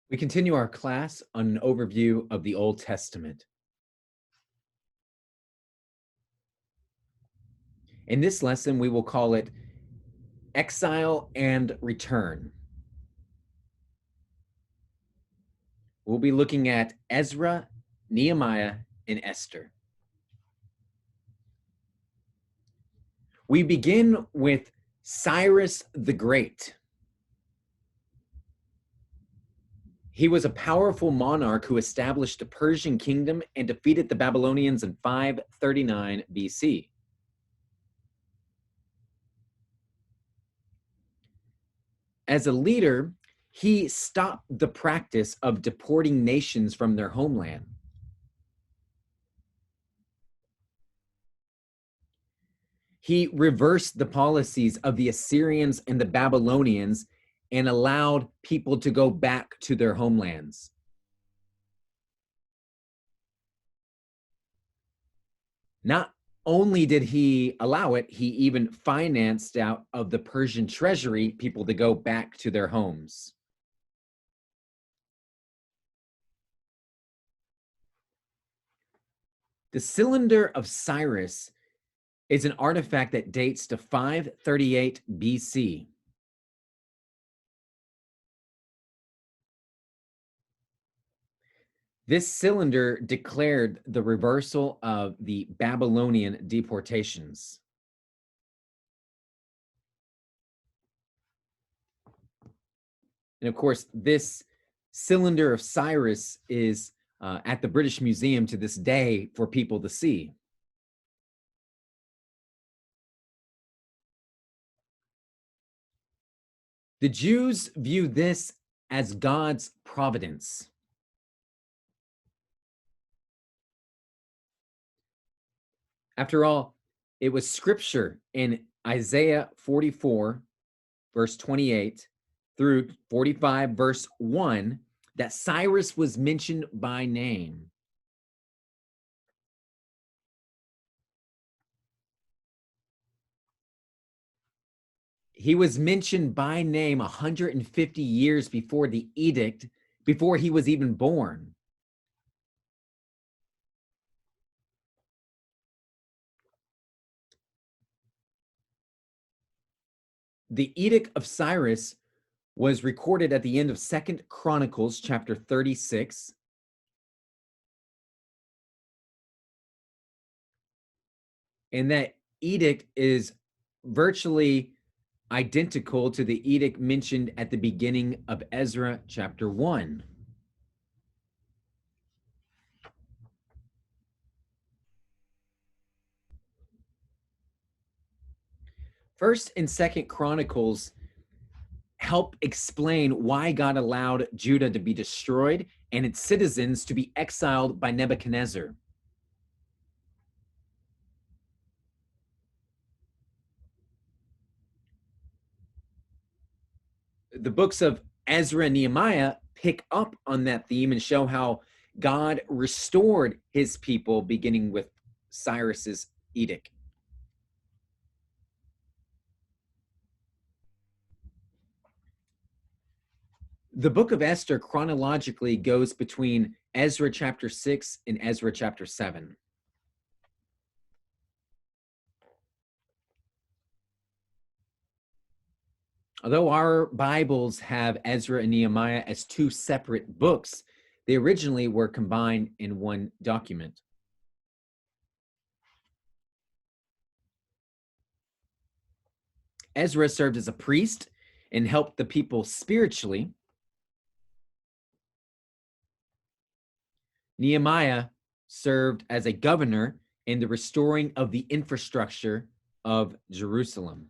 We continue our class on an overview of the Old Testament. In this lesson, we will call it Exile and Return. We'll be looking at Ezra, Nehemiah, and Esther. We begin with Cyrus the Great. He was a powerful monarch who established the Persian kingdom and defeated the Babylonians in 539 BC. As a leader, he stopped the practice of deporting nations from their homeland. He reversed the policies of the Assyrians and the Babylonians and allowed people to go back to their homelands. Not only did he allow it, he even financed out of the Persian treasury people to go back to their homes. The cylinder of Cyrus is an artifact that dates to 538 BC. This cylinder declared the reversal of the Babylonian deportations. And of course, this cylinder of Cyrus is at the British Museum to this day for people to see. The Jews view this as God's providence. After all, it was scripture in Isaiah 44, verse 28 through 45, verse 1, that Cyrus was mentioned by name. He was mentioned by name 150 years before the edict, before he was even born. The Edict of Cyrus was recorded at the end of 2 Chronicles chapter 36. And that edict is virtually identical to the edict mentioned at the beginning of Ezra chapter 1. First and Second Chronicles help explain why God allowed Judah to be destroyed and its citizens to be exiled by Nebuchadnezzar. The books of Ezra and Nehemiah pick up on that theme and show how God restored his people, beginning with Cyrus's edict. The book of Esther chronologically goes between Ezra chapter 6 and Ezra chapter 7. Although our Bibles have Ezra and Nehemiah as two separate books, they originally were combined in one document. Ezra served as a priest and helped the people spiritually. Nehemiah served as a governor in the restoring of the infrastructure of Jerusalem.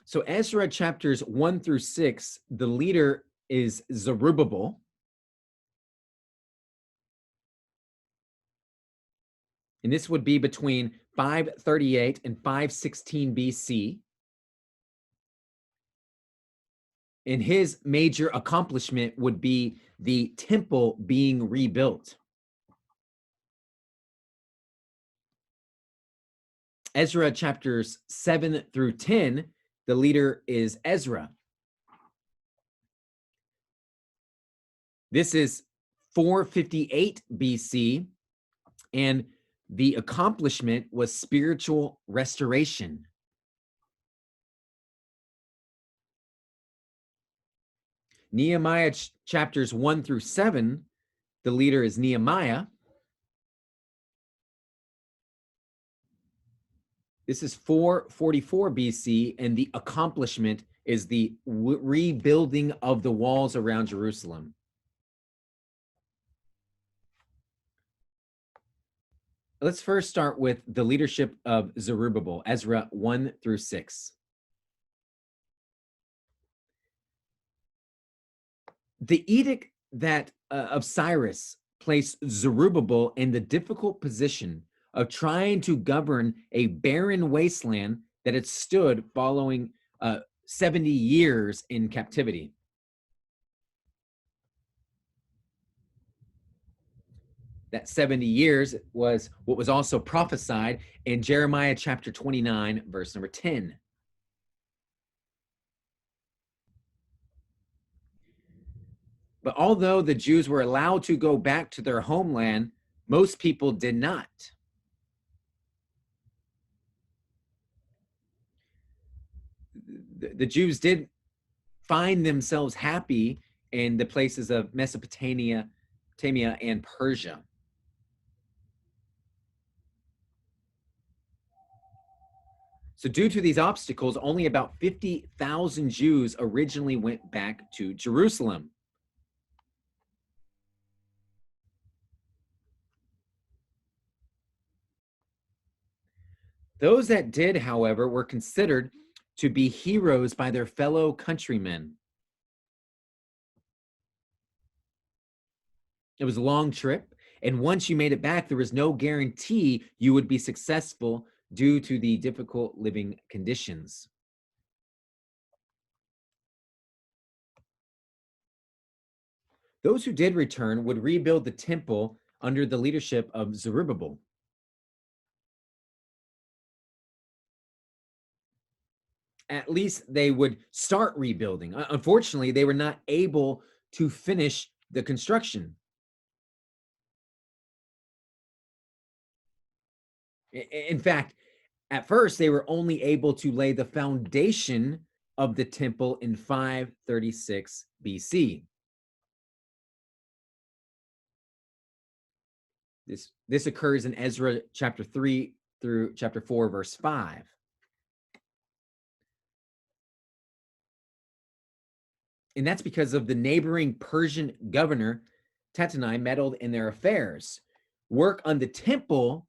So Ezra chapters 1 through 6, the leader is Zerubbabel. And this would be between 538 and 516 BC. And his major accomplishment would be the temple being rebuilt. Ezra chapters 7 through 10, the leader is Ezra. This is 458 BC, and the accomplishment was spiritual restoration. Nehemiah chapters 1 through 7, the leader is Nehemiah. This is 444 BC, and the accomplishment is the rebuilding of the walls around Jerusalem. Let's first start with the leadership of Zerubbabel, Ezra 1 through 6. The edict that of Cyrus placed Zerubbabel in the difficult position of trying to govern a barren wasteland that had stood following 70 years in captivity. That 70 years was what was also prophesied in Jeremiah chapter 29, verse number 10. But although the Jews were allowed to go back to their homeland, most people did not. The Jews did find themselves happy in the places of Mesopotamia and Persia. So due to these obstacles, only about 50,000 Jews originally went back to Jerusalem. Those that did, however, were considered to be heroes by their fellow countrymen. It was a long trip, and once you made it back, there was no guarantee you would be successful due to the difficult living conditions. Those who did return would rebuild the temple under the leadership of Zerubbabel. At least they would start rebuilding. Unfortunately, they were not able to finish the construction. In fact, at first, they were only able to lay the foundation of the temple in 536 BC. This occurs in Ezra chapter 3 through chapter 4, verse 5. And that's because of the neighboring Persian governor, Tattenai, meddled in their affairs. Work on the temple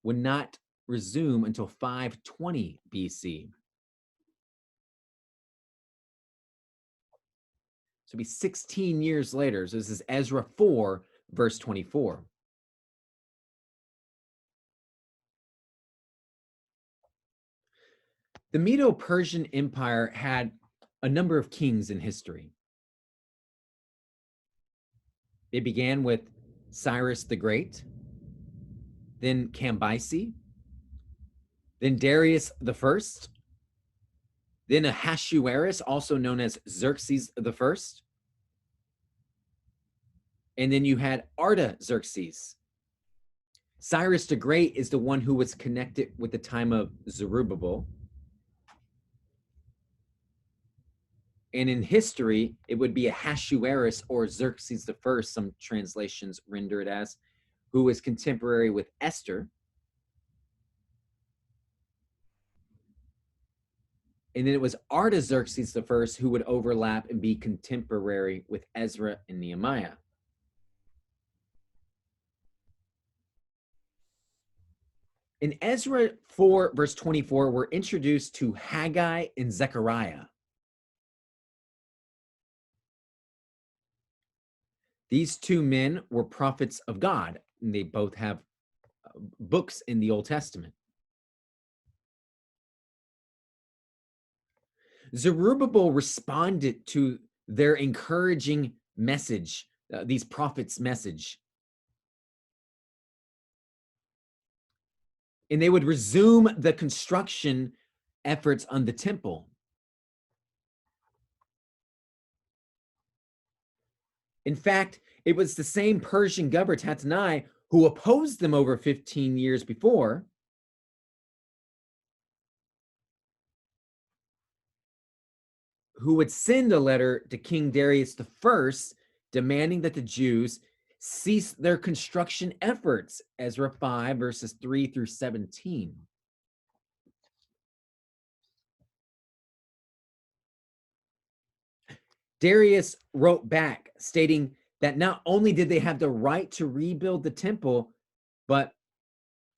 would not resume until 520 BC. So it'd be 16 years later. So this is Ezra 4, verse 24. The Medo-Persian Empire had a number of kings in history. It began with Cyrus the Great, then Cambyses, then Darius the First, then Ahasuerus, also known as Xerxes the First, and then you had Artaxerxes. Cyrus the Great is the one who was connected with the time of Zerubbabel. And in history, it would be Ahasuerus or Xerxes the First, some translations render it as, who was contemporary with Esther. And then it was Artaxerxes the First who would overlap and be contemporary with Ezra and Nehemiah. In Ezra 4, verse 24, we're introduced to Haggai and Zechariah. These two men were prophets of God, and they both have books in the Old Testament. Zerubbabel responded to their encouraging message, these prophets' message. and they would resume the construction efforts on the temple. In fact, it was the same Persian governor, Tatanai, who opposed them over 15 years before, who would send a letter to King Darius I demanding that the Jews cease their construction efforts, Ezra 5, verses 3 through 17. Darius wrote back stating that not only did they have the right to rebuild the temple, but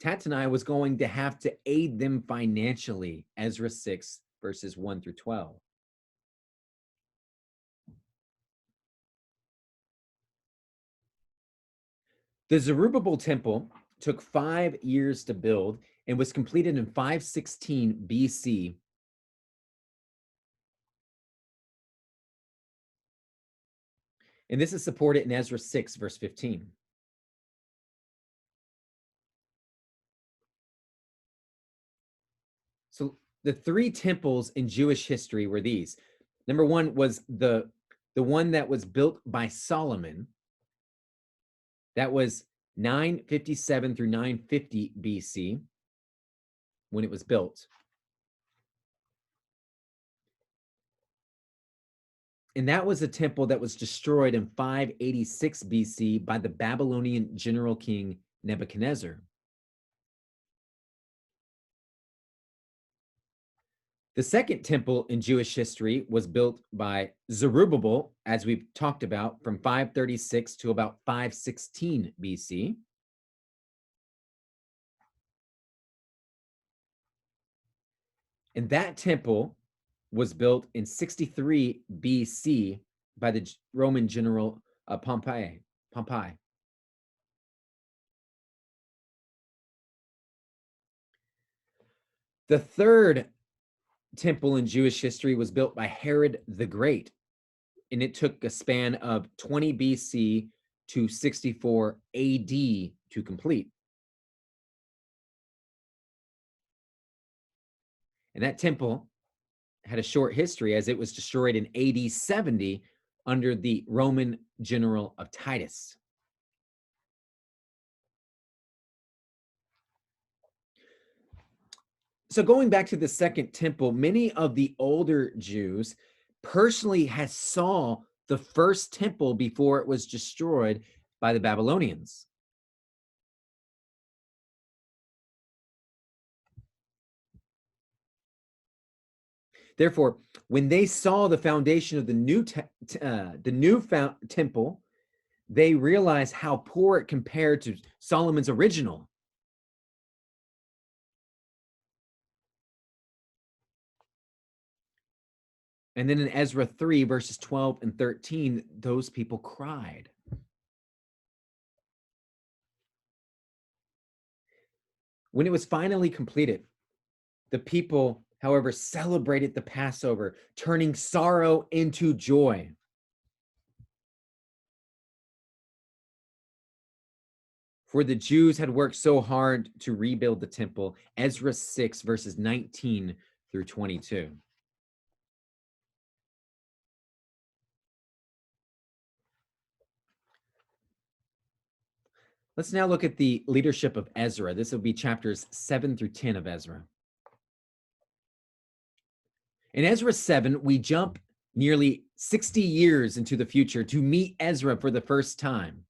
Tatanai was going to have to aid them financially, Ezra 6, verses 1 through 12. The Zerubbabel temple took 5 years to build and was completed in 516 BC. And this is supported in Ezra 6, verse 15. So the 3 temples in Jewish history were these. Number one was the one that was built by Solomon. That was 957 through 950 BC when it was built. And that was a temple that was destroyed in 586 BC by the Babylonian general king Nebuchadnezzar. The second temple in Jewish history was built by Zerubbabel, as we've talked about, from 536 to about 516 BC. And that temple was built in 63 BC by the Roman general Pompey. The third temple in Jewish history was built by Herod the Great, and it took a span of 20 BC to 64 AD to complete. And that temple had a short history as it was destroyed in AD 70 under the Roman general of Titus. So going back to the second temple, many of the older Jews personally had saw the first temple before it was destroyed by the Babylonians. Therefore, when they saw the foundation of the new temple, they realized how poor it compared to Solomon's original. And then in Ezra 3, verses 12 and 13, those people cried. When it was finally completed, the people, however, celebrated the Passover, turning sorrow into joy. For the Jews had worked so hard to rebuild the temple, Ezra 6, verses 19 through 22. Let's now look at the leadership of Ezra. This will be chapters 7 through 10 of Ezra. In Ezra 7, we jump nearly 60 years into the future to meet Ezra for the first time.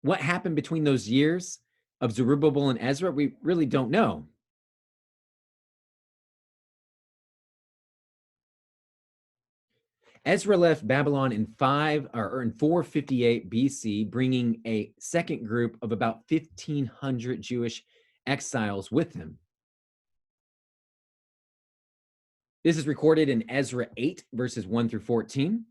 What happened between those years of Zerubbabel and Ezra, we really don't know. Ezra left Babylon in 458 BC, bringing a second group of about 1,500 Jewish exiles with him. This is recorded in Ezra 8, verses 1 through 14.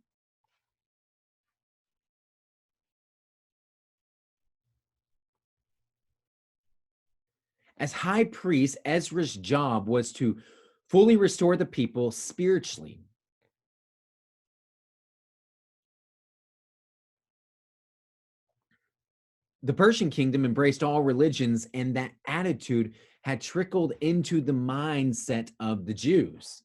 As high priest, Ezra's job was to fully restore the people spiritually. The Persian kingdom embraced all religions, and that attitude had trickled into the mindset of the Jews.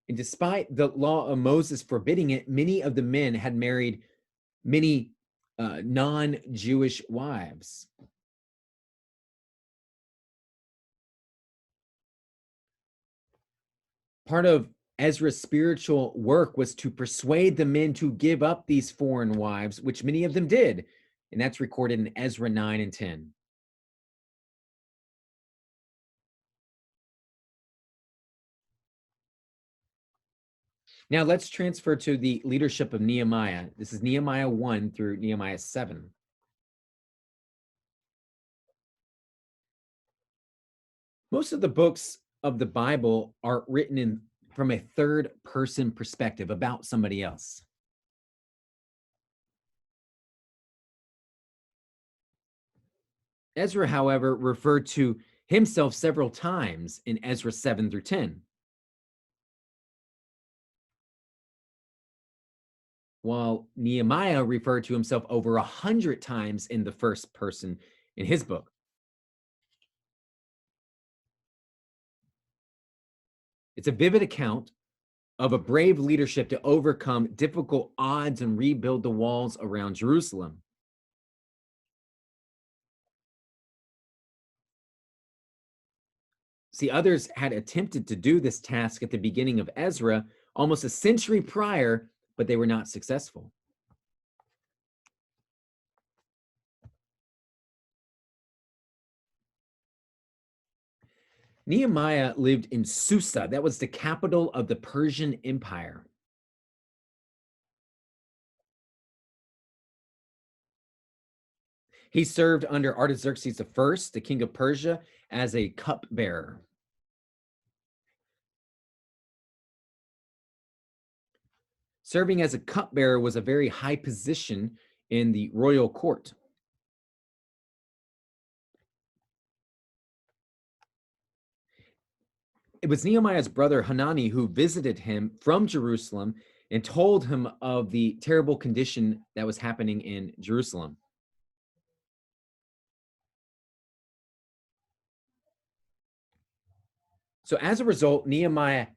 And despite the law of Moses forbidding it, many of the men had married many non-Jewish wives. Part of Ezra's spiritual work was to persuade the men to give up these foreign wives, which many of them did. And that's recorded in Ezra 9 and 10. Now let's transfer to the leadership of Nehemiah. This is Nehemiah 1 through Nehemiah 7. Most of the books of the Bible are written from a third person perspective about somebody else. Ezra, however, referred to himself several times in Ezra 7 through 10, while Nehemiah referred to himself over 100 times in the first person in his book. It's a vivid account of a brave leadership to overcome difficult odds and rebuild the walls around Jerusalem. See, others had attempted to do this task at the beginning of Ezra almost a century prior, but they were not successful. Nehemiah lived in Susa. That was the capital of the Persian Empire. He served under Artaxerxes I, the king of Persia, as a cupbearer. Serving as a cupbearer was a very high position in the royal court. It was Nehemiah's brother Hanani who visited him from Jerusalem and told him of the terrible condition that was happening in Jerusalem. So as a result, Nehemiah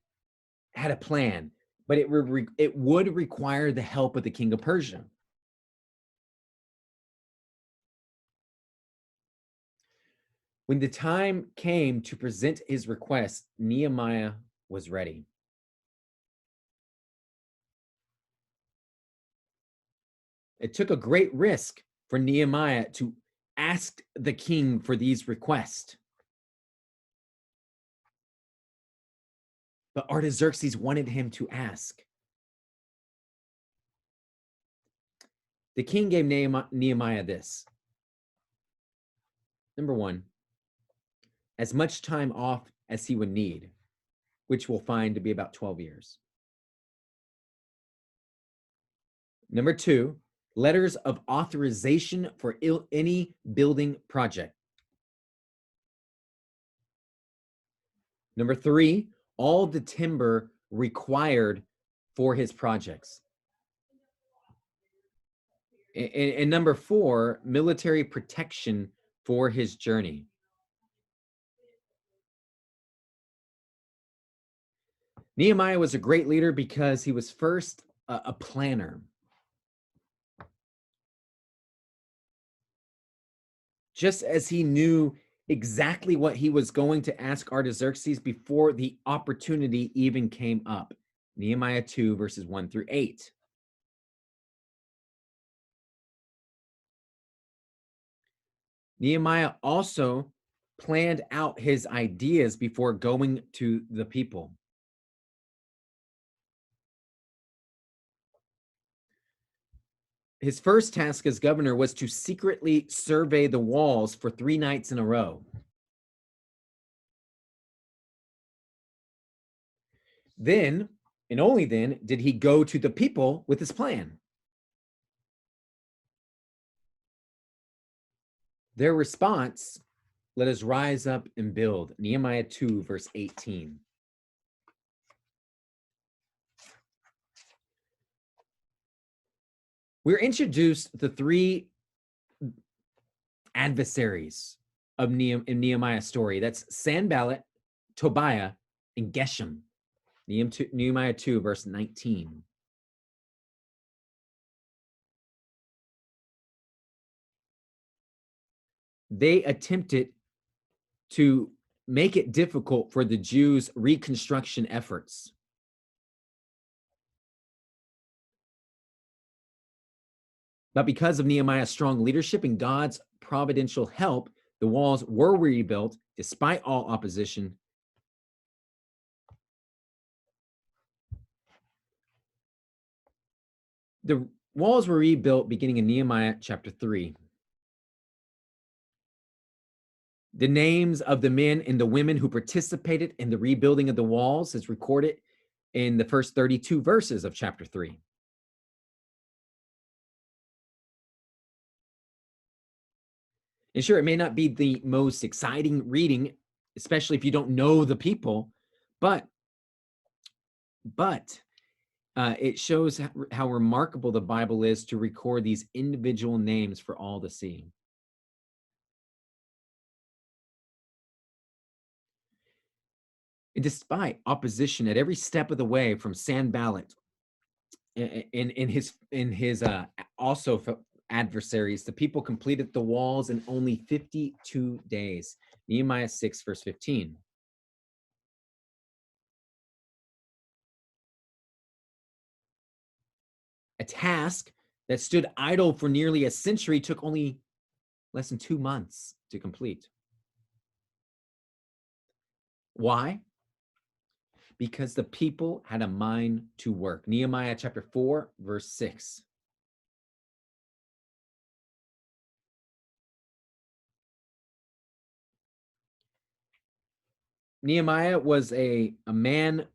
had a plan, but it would require the help of the king of Persia. When the time came to present his request, Nehemiah was ready. It took a great risk for Nehemiah to ask the king for these requests. But Artaxerxes wanted him to ask. The king gave Nehemiah this. Number one, as much time off as he would need, which we'll find to be about 12 years. Number two, letters of authorization for any building project. Number three, all the timber required for his projects. And number four, military protection for his journey. Nehemiah was a great leader because he was first a planner. Just as he knew exactly what he was going to ask Artaxerxes before the opportunity even came up. Nehemiah 2, verses 1 through 8. Nehemiah also planned out his ideas before going to the people. His first task as governor was to secretly survey the walls for 3 nights in a row. Then, and only then, did he go to the people with his plan. Their response, let us rise up and build. Nehemiah 2, verse 18. We're introduced to the three adversaries of in Nehemiah's story. That's Sanballat, Tobiah, and Geshem. Nehemiah 2, verse 19. They attempted to make it difficult for the Jews' reconstruction efforts. But because of Nehemiah's strong leadership and God's providential help, the walls were rebuilt despite all opposition. The walls were rebuilt beginning in Nehemiah chapter 3. The names of the men and the women who participated in the rebuilding of the walls is recorded in the first 32 verses of chapter 3. And sure, it may not be the most exciting reading, especially if you don't know the people, but it shows how remarkable the Bible is to record these individual names for all to see. And despite opposition at every step of the way from Sanballat in his also adversaries, the people completed the walls in only 52 days. Nehemiah 6, verse 15. A task that stood idle for nearly a century took only less than 2 months to complete. Why? Because the people had a mind to work. Nehemiah chapter 4, verse 6. Nehemiah was a man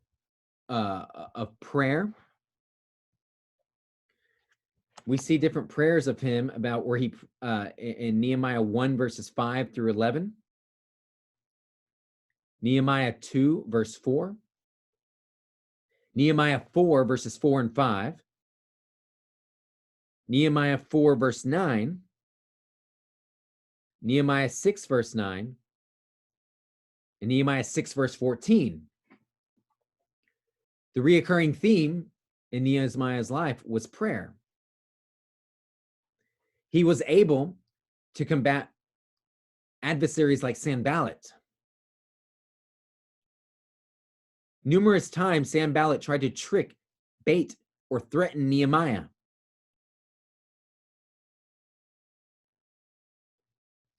of prayer. We see different prayers of him about where he in Nehemiah 1, verses 5 through 11. Nehemiah 2, verse 4. Nehemiah 4, verses 4 and 5. Nehemiah 4, verse 9. Nehemiah 6, verse 9. And Nehemiah 6, verse 14. The reoccurring theme in Nehemiah's life was prayer. He was able to combat adversaries like Sanballat. Numerous times, Sanballat tried to trick, bait, or threaten Nehemiah.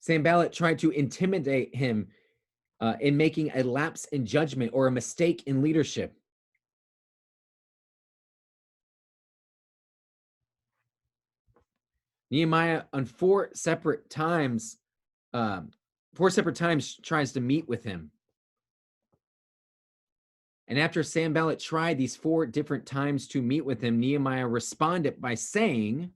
Sanballat tried to intimidate him in making a lapse in judgment or a mistake in leadership. Nehemiah, on four separate times tries to meet with him. And after Sanballat tried these 4 different times to meet with him, Nehemiah responded by saying,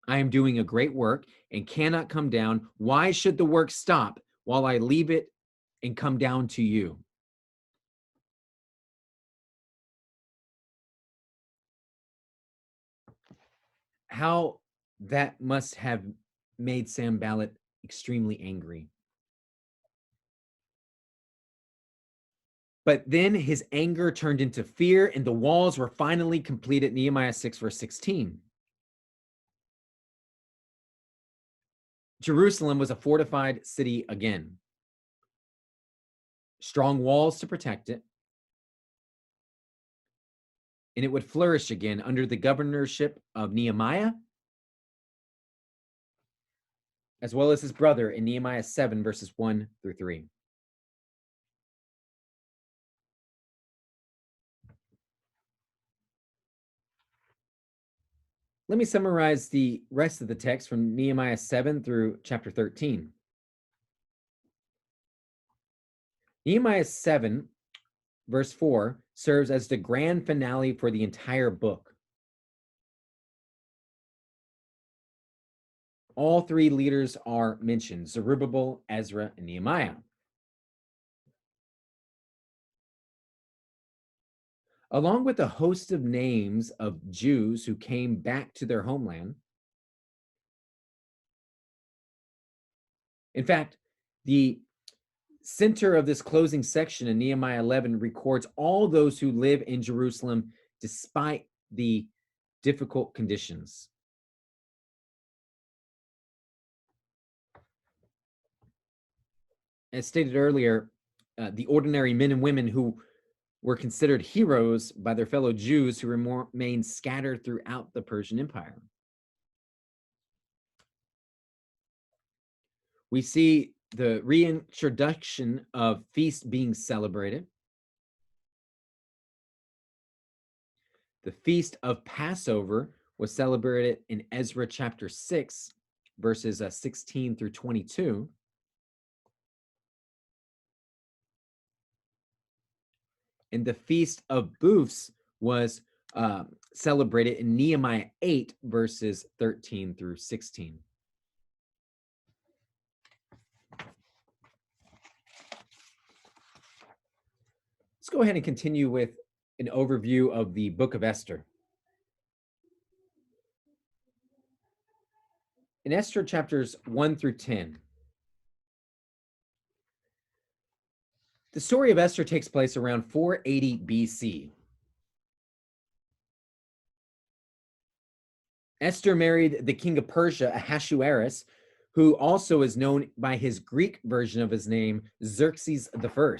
I am doing a great work and cannot come down. Why should the work stop while I leave it and come down to you? How that must have made Sanballat extremely angry. But then his anger turned into fear, and the walls were finally completed. Nehemiah 6, verse 16. Jerusalem was a fortified city again. Strong walls to protect it. And it would flourish again under the governorship of Nehemiah, as well as his brother in Nehemiah 7, verses 1 through 3. Let me summarize the rest of the text from Nehemiah 7 through chapter 13. Nehemiah 7, verse 4, serves as the grand finale for the entire book. All 3 leaders are mentioned: Zerubbabel, Ezra, and Nehemiah. along with a host of names of Jews who came back to their homeland. In fact, the center of this closing section in Nehemiah 11 records all those who live in Jerusalem despite the difficult conditions. As stated earlier, the ordinary men and women who were considered heroes by their fellow Jews who remained scattered throughout the Persian Empire. We see the reintroduction of feasts being celebrated. The Feast of Passover was celebrated in Ezra chapter 6, verses 16 through 22. And the Feast of Booths was celebrated in Nehemiah 8, verses 13 through 16. Let's go ahead and continue with an overview of the book of Esther. In Esther chapters 1 through 10, the story of Esther takes place around 480 BC. Esther married the king of Persia, Ahasuerus, who also is known by his Greek version of his name, Xerxes I.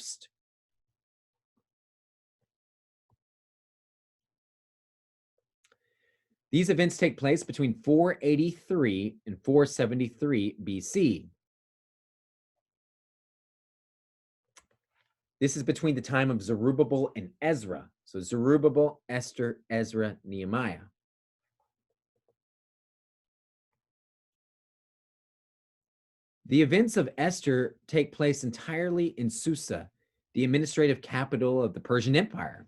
These events take place between 483 and 473 BC. This is between the time of Zerubbabel and Ezra. So Zerubbabel, Esther, Ezra, Nehemiah. The events of Esther take place entirely in Susa, the administrative capital of the Persian Empire.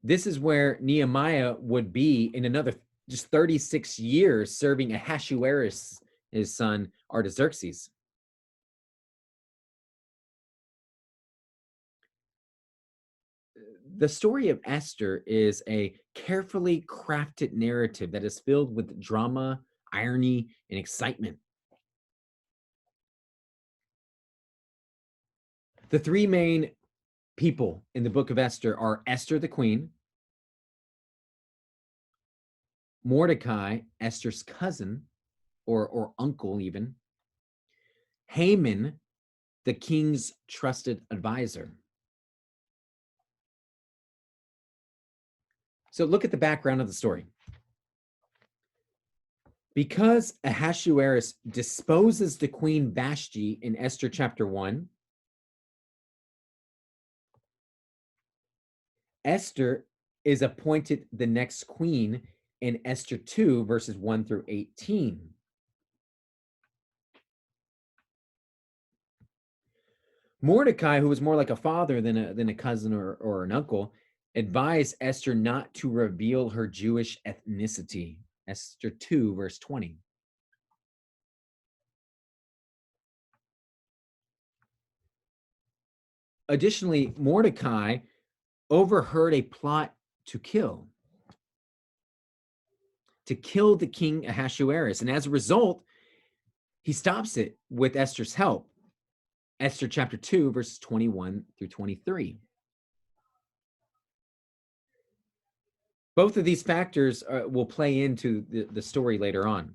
This is where Nehemiah would be in another just 36 years serving Ahasuerus, his son, Artaxerxes. The story of Esther is a carefully crafted narrative that is filled with drama, irony, and excitement. The three main people in the book of Esther are Esther the queen, Mordecai, Esther's cousin, or uncle even, Haman, the king's trusted advisor. So look at the background of the story. Because Ahasuerus disposes the queen Vashti in Esther chapter 1, Esther is appointed the next queen in Esther 2, verses 1 through 18. Mordecai, who was more like a father than a cousin or an uncle, advised Esther not to reveal her Jewish ethnicity. Esther 2, verse 20. Additionally, Mordecai overheard a plot to kill the king Ahasuerus. And as a result, he stops it with Esther's help. Esther chapter 2, verses 21 through 23. Both of these factors will play into the story later on.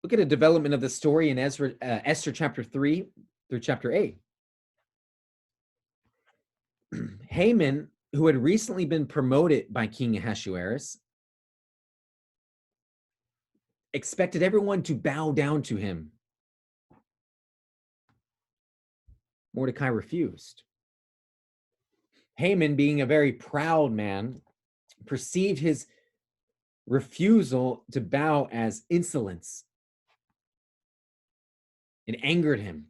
Look at a development of the story in Esther chapter 3 through chapter 8. Haman, who had recently been promoted by King Ahasuerus, expected everyone to bow down to him. Mordecai refused. Haman, being a very proud man, perceived his refusal to bow as insolence. It angered him.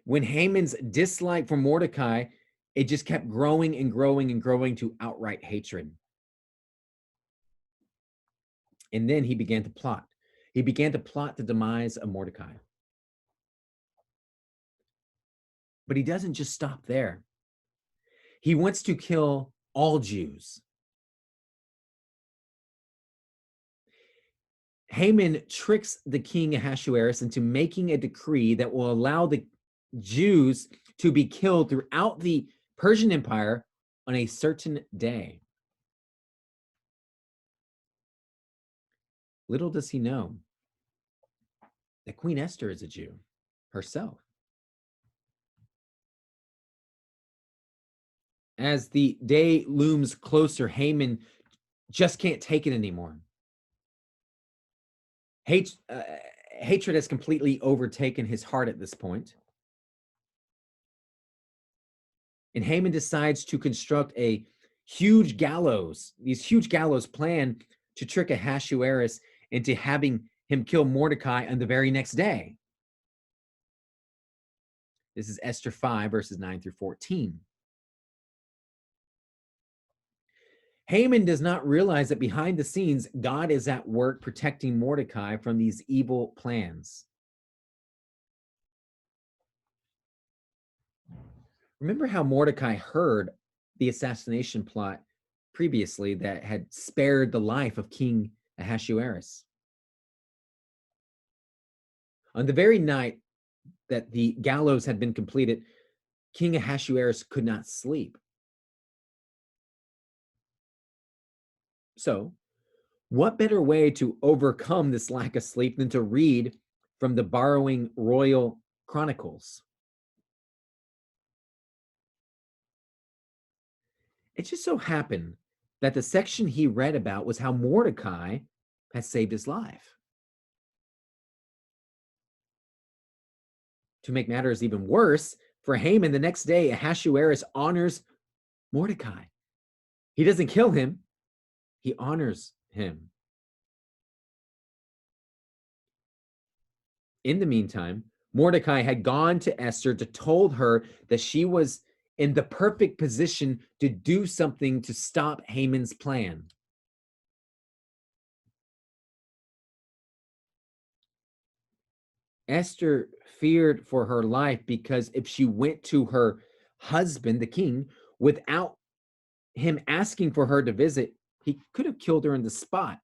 When Haman's dislike for Mordecai, it just kept growing and growing and growing to outright hatred. And then he began to plot. He began to plot the demise of Mordecai. But he doesn't just stop there. He wants to kill all Jews. Haman tricks the king Ahasuerus into making a decree that will allow the Jews to be killed throughout the Persian Empire on a certain day. Little does he know that Queen Esther is a Jew herself. As the day looms closer, Haman just can't take it anymore. Hatred has completely overtaken his heart at this point. And Haman decides to construct a huge gallows, plan to trick Ahasuerus into having him kill Mordecai on the very next day. This is Esther 5, verses 9 through 14. Haman does not realize that behind the scenes, God is at work protecting Mordecai from these evil plans. Remember how Mordecai heard the assassination plot previously that had spared the life of King Ahasuerus. On the very night that the gallows had been completed, King Ahasuerus could not sleep. So, what better way to overcome this lack of sleep than to read from the borrowing royal chronicles? It just so happened that the section he read about was how Mordecai had saved his life. To make matters even worse, for Haman, the next day, Ahasuerus honors Mordecai. He doesn't kill him, he honors him. In the meantime, Mordecai had gone to Esther to told her that she was in the perfect position to do something to stop Haman's plan. Esther feared for her life because if she went to her husband, the king, without him asking for her to visit, he could have killed her in the spot.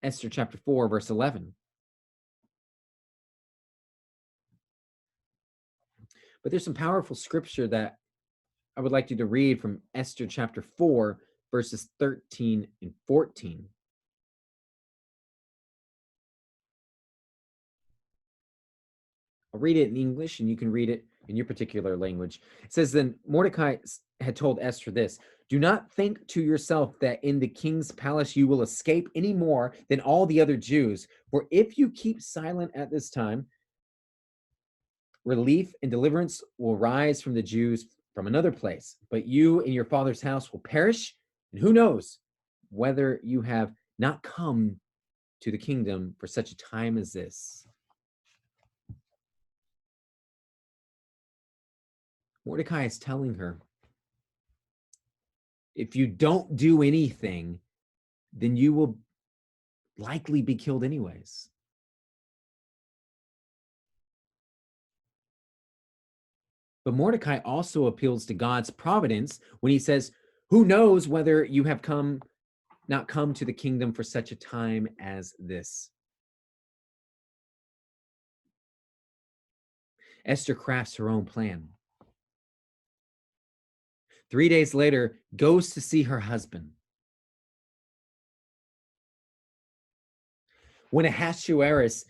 Esther chapter 4, verse 11. But there's some powerful scripture that I would like you to read from Esther chapter 4, verses 13 and 14. I'll read it in English and you can read it in your particular language. It says, then Mordecai had told Esther this: do not think to yourself that in the king's palace you will escape any more than all the other Jews. For if you keep silent at this time, relief and deliverance will rise from the Jews from another place. But you and your father's house will perish. And who knows whether you have not come to the kingdom for such a time as this. Mordecai is telling her, if you don't do anything, then you will likely be killed anyways. But Mordecai also appeals to God's providence when he says, who knows whether you have not come to the kingdom for such a time as this. Esther crafts her own plan. 3 days later, goes to see her husband. When Ahasuerus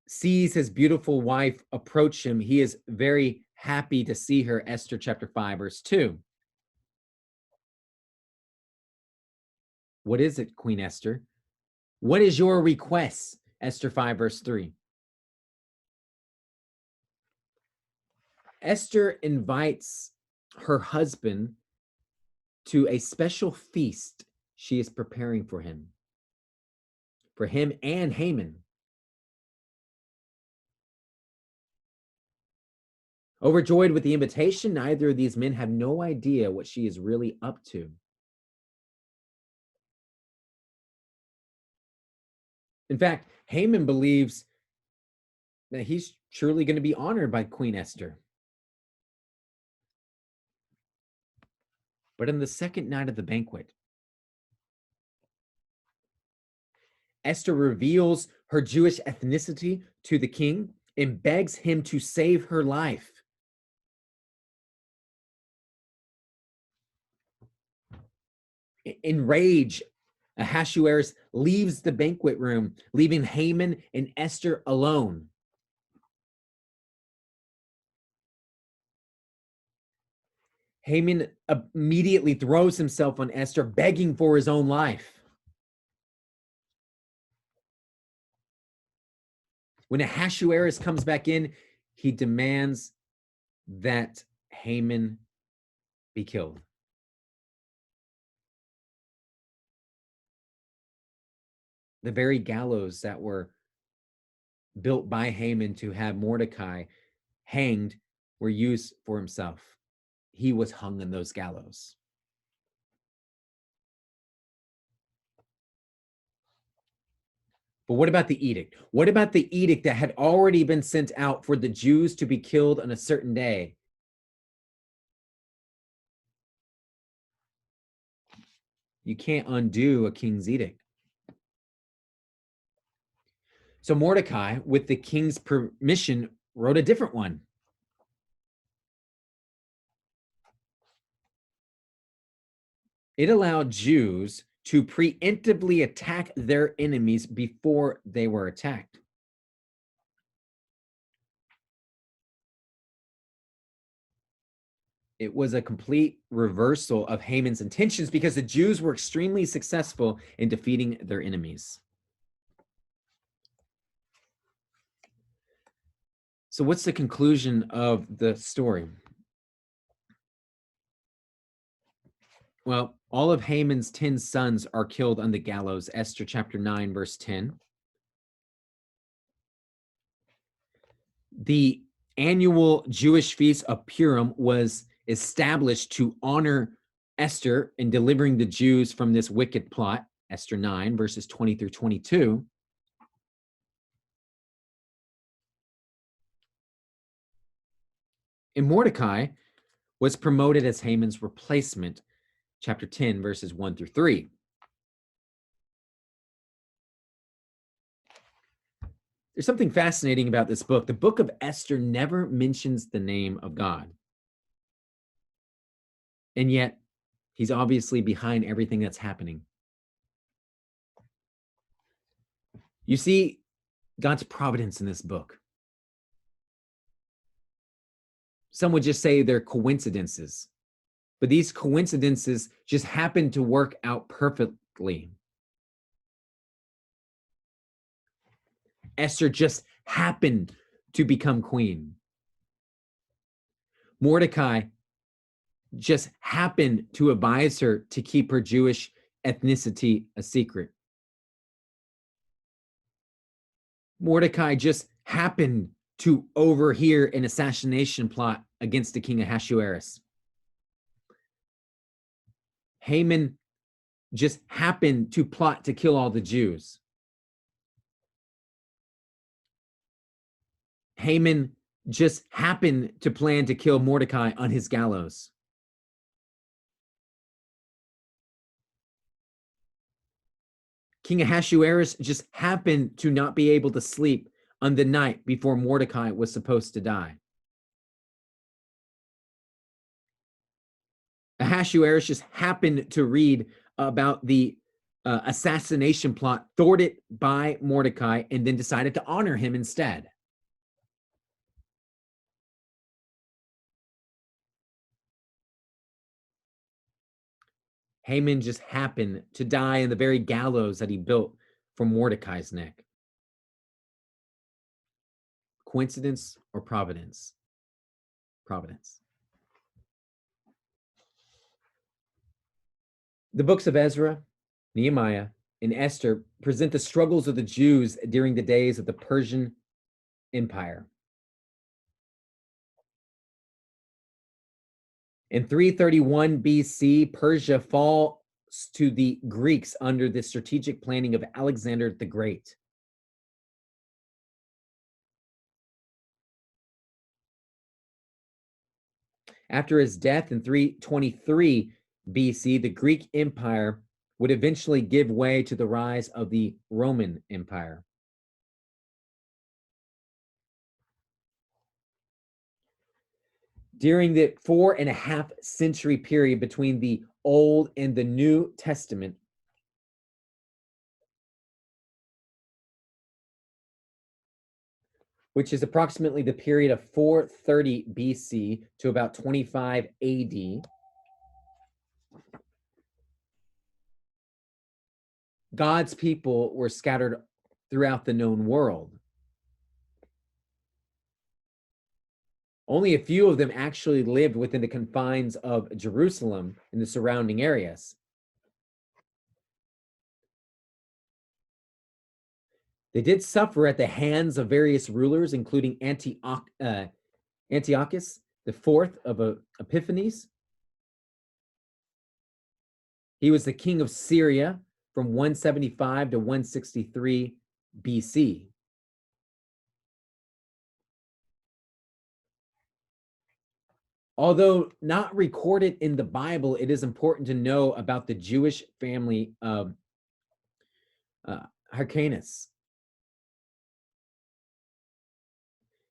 sees his beautiful wife approach him, he is very happy to see her. Esther chapter 5, verse 2. What is it, Queen Esther? What is your request? Esther 5, verse 3. Esther invites her husband to a special feast she is preparing for him and Haman. Overjoyed with the invitation, neither of these men have no idea what she is really up to. In fact, Haman believes that he's surely going to be honored by Queen Esther. But on the second night of the banquet, Esther reveals her Jewish ethnicity to the king and begs him to save her life. Enraged, Ahasuerus leaves the banquet room, leaving Haman and Esther alone. Haman immediately throws himself on Esther, begging for his own life. When Ahasuerus comes back in, he demands that Haman be killed. The very gallows that were built by Haman to have Mordecai hanged were used for himself. He was hung on those gallows. But what about the edict? What about the edict that had already been sent out for the Jews to be killed on a certain day? You can't undo a king's edict. So Mordecai, with the king's permission, wrote a different one. It allowed Jews to preemptively attack their enemies before they were attacked. It was a complete reversal of Haman's intentions because the Jews were extremely successful in defeating their enemies. So what's the conclusion of the story? Well, all of Haman's 10 sons are killed on the gallows, Esther chapter 9, verse 10. The annual Jewish feast of Purim was established to honor Esther in delivering the Jews from this wicked plot, Esther 9, verses 20 through 22. And Mordecai was promoted as Haman's replacement, chapter 10, verses 1 through 3. There's something fascinating about this book. The book of Esther never mentions the name of God. And yet, he's obviously behind everything that's happening. You see God's providence in this book. Some would just say they're coincidences, but these coincidences just happen to work out perfectly. Esther just happened to become queen. Mordecai just happened to advise her to keep her Jewish ethnicity a secret. Mordecai just happened to overhear an assassination plot against the king Ahasuerus. Haman just happened to plot to kill all the Jews. Haman just happened to plan to kill Mordecai on his gallows. King Ahasuerus just happened to not be able to sleep on the night before Mordecai was supposed to die. Ahasuerus just happened to read about the assassination plot thwarted by Mordecai and then decided to honor him instead. Haman just happened to die in the very gallows that he built for Mordecai's neck. Coincidence or providence? Providence. The books of Ezra, Nehemiah, and Esther present the struggles of the Jews during the days of the Persian Empire. In 331 BC, Persia falls to the Greeks under the strategic planning of Alexander the Great. After his death in 323 BC, the Greek Empire would eventually give way to the rise of the Roman Empire. During the 4.5 century period between the Old and the New Testament, which is approximately the period of 430 BC to about 25 AD, God's people were scattered throughout the known world. Only a few of them actually lived within the confines of Jerusalem and the surrounding areas. They did suffer at the hands of various rulers, including Antiochus the fourth of Epiphanes. He was the king of Syria from 175 to 163 BC. Although not recorded in the Bible, it is important to know about the Jewish family of Hyrcanus.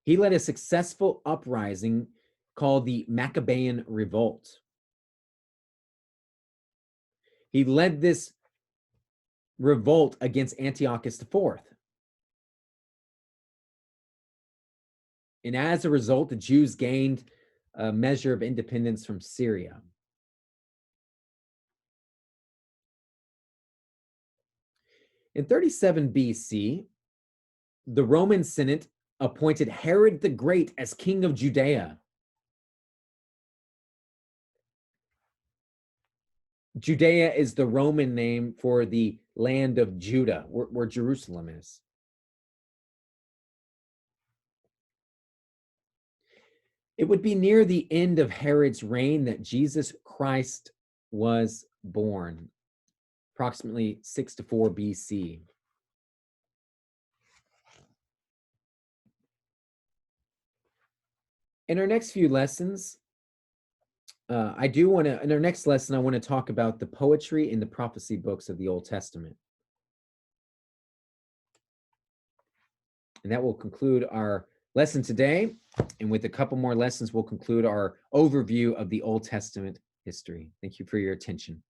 He led a successful uprising called the Maccabean Revolt. He led this revolt against Antiochus IV. And as a result, the Jews gained a measure of independence from Syria. In 37 BC, the Roman Senate appointed Herod the Great as king of Judea. Judea is the Roman name for the land of Judah, where Jerusalem is. It would be near the end of Herod's reign that Jesus Christ was born, approximately 6 to 4 BC. In our next few lessons, in our next lesson, I want to talk about the poetry and the prophecy books of the Old Testament. And that will conclude our lesson today. And with a couple more lessons, we'll conclude our overview of the Old Testament history. Thank you for your attention.